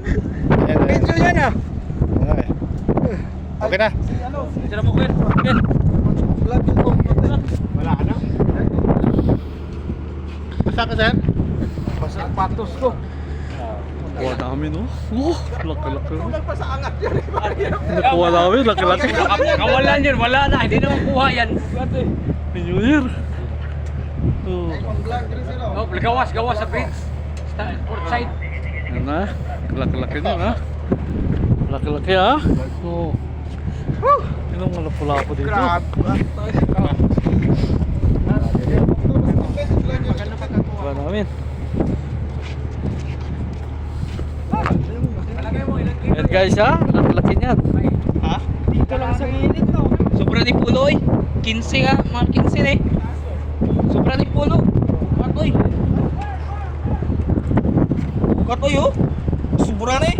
Video yan ah. Okay na. Sira mo Ken. Wala ka na. Basta ka sir? Basta patos ko. Nakuha namin, no? Oh, laki-laki. Kulang pa sa angat yan. Nakuha namin, laki-laki. Kawalan yun, wala na. Hindi naman kuha yan. New Year. Oh, Oh, gawas sa bridge. Port side. yan na. Laki-laki na, ha? Laki-laki, ha? Oh. Yun ang malapo-lapo dito. Nakuha namin. Yan guys, ha? Laki-laki niyan. Dito lang sa gilid no. Sobra ni pulo eh. 15 nga, mga 15 eh. Sobra ni pulo. Katoy. Katoy oh. Sobra na eh.